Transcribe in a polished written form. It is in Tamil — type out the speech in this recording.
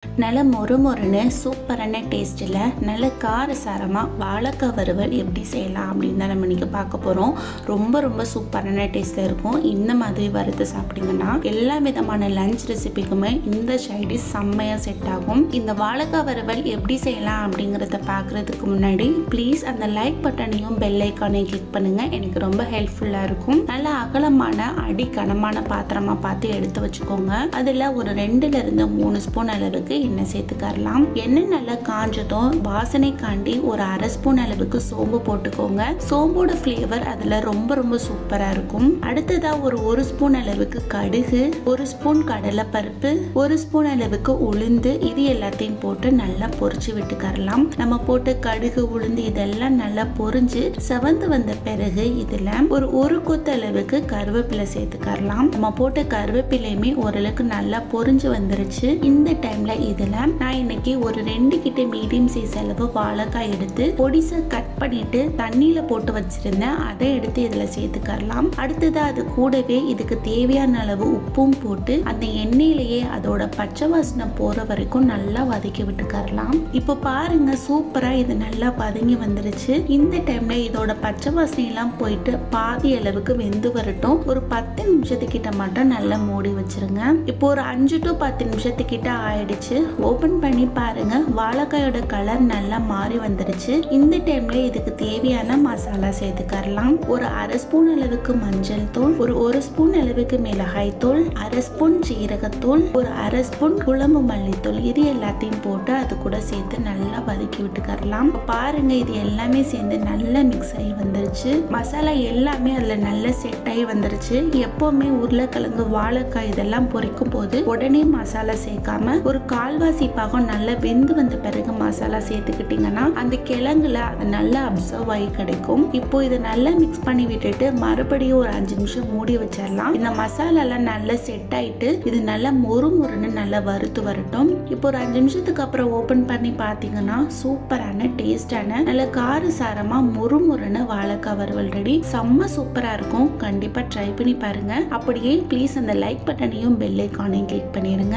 நல்ல மொறுமொறுன்னு சூப்பரான டேஸ்ட்டில் நல்ல காரசாரமாக வாழைக்காய் வறுவல் எப்படி செய்யலாம் அப்படின்னு தான் நம்ம இன்றைக்கி பார்க்க போகிறோம். ரொம்ப சூப்பரான டேஸ்ட்டில் இருக்கும். இந்த மாதிரி வறுத்து சாப்பிட்டீங்கன்னா எல்லா விதமான லஞ்ச் ரெசிபிக்குமே இந்த சைடிஷ் செம்மையாக செட் ஆகும். இந்த வாழைக்காய் வறுவல் எப்படி செய்யலாம் அப்படிங்கிறத பார்க்குறதுக்கு முன்னாடி ப்ளீஸ் அந்த லைக் பட்டனையும் பெல் ஐக்கானையும் கிளிக் பண்ணுங்கள். எனக்கு ரொம்ப ஹெல்ப்ஃபுல்லாக இருக்கும். நல்ல அகலமான அடிக்கனமான பாத்திரமாக பார்த்து எடுத்து வச்சுக்கோங்க. அதில் ஒரு 2-3 ஸ்பூன் அளவுக்கு எண்ணெய் சேர்த்துக்கலாம். எண்ணெய் நல்லா காஞ்சதும் வாசனைக்காண்டி ஒரு 1/2 ஸ்பூன் அளவுக்கு சோம்பு போட்டுக்கோங்க. சோம்போட ஃப்ளேவர் அதில் ரொம்ப சூப்பராக இருக்கும். அடுத்ததா ஒரு 1 ஸ்பூன் அளவுக்கு கடுகு, 1 ஸ்பூன் கடலைப்பருப்பு, 1 ஸ்பூன் அளவுக்கு உளுந்து, இது எல்லாத்தையும் போட்டு நல்லா பொரிச்சு விட்டுக்கரலாம். நம்ம போட்டு கடுகு உளுந்து இதெல்லாம் நல்லா பொரிஞ்சு செவந்து வந்த பிறகு இதுல ஒரு கொத்து அளவுக்கு கருவேப்பிலை சேர்த்துக்கரலாம். நம்ம போட்ட கருவேப்பிலையுமே ஓரளவுக்கு நல்லா பொரிஞ்சு வந்துருச்சு. இந்த டைம்ல இதுல நான் இன்னைக்கு ஒரு 2 கிட்ட மீடியம் சைஸ் அளவு வாழைக்காய் எடுத்து பொடிசா கட் பண்ணிட்டு தண்ணியில போட்டு வச்சிருந்தேன். அதை எடுத்து இதுல சேர்த்துக்கரலாம். அடுத்தது அது கூடவே இதுக்கு தேவையான அளவு உப்பும் போட்டு அந்த எண்ணெயிலேயே அதோட பச்சை வாசனை போற வரைக்கும் நல்லா வதக்கி விட்டுக்கரலாம். இப்போ பாருங்க சூப்பரா இது நல்லா வதங்கி வந்துருச்சு. இந்த டைம்ல இதோட பச்சை வாசனை எல்லாம் போயிட்டு பாதி அளவுக்கு வெந்து வரட்டும். ஒரு 10 நிமிஷத்துக்கிட்ட மட்டும் நல்லா மூடி வச்சிருங்க. இப்போ ஒரு 5 to 10 நிமிஷத்துக்கிட்ட ஆயிடுச்சு. ஓபன் பண்ணி பாருங்க, வாழைக்காயோட கலர் நல்லா மாறி வந்துருச்சு. இந்த டைம்ல இதுக்கு தேவையான மசாலா சேர்த்துக்கரலாம். ஒரு 1/2 ஸ்பூன் அளவுக்கு மஞ்சள் தூள், ஒரு 1 ஸ்பூன் அளவுக்கு மிளகாய் தூள், 1/2 ஸ்பூன் ஜீரகத்தூள், ஒரு 1/2 ஸ்பூன் குழம்பு மல்லித்தூள், இது எல்லாத்தையும் போட்டு அது கூட சேர்த்து நல்லா வதக்கி விட்டுக்கரலாம். பாருங்க இது எல்லாமே சேர்ந்து நல்லா மிக்ஸ் ஆகி வந்துருச்சு. மசாலா எல்லாமே அதுல நல்லா செட் ஆகி வந்துருச்சு. எப்பவுமே உருளைக்கிழங்கு வாழைக்காய் இதெல்லாம் பொரிக்கும் போது உடனே மசாலா சேர்க்காம ஒரு கால்வாசி பாகம் நல்லா வெந்து வந்த பிறகு மசாலா சேர்த்துக்கிட்டீங்கன்னா அந்த கிழங்குல அது நல்லா அப்சர்வ் ஆகி கிடைக்கும். இப்போ இதை நல்லா மிக்ஸ் பண்ணி விட்டுட்டு மறுபடியும் ஒரு 5 நிமிஷம் மூடி வச்சிடலாம். இந்த மசாலா எல்லாம் நல்லா செட் ஆயிட்டு இது நல்லா மொறுமொறுன்னு நல்லா வறுத்து வரட்டும். இப்போ ஒரு 5 நிமிஷத்துக்கு அப்புறம் ஓபன் பண்ணி பாத்தீங்கன்னா சூப்பரான டேஸ்டான நல்ல காரசாரமா மொறுமொறுன்னு வாழைக்காய் வறுவல் ரெடி. செம்ம சூப்பரா இருக்கும். கண்டிப்பா ட்ரை பண்ணி பாருங்க. அப்படியே ப்ளீஸ் அந்த லைக் பட்டனையும் பெல் ஐக்கானையும் கிளிக் பண்ணிருங்க.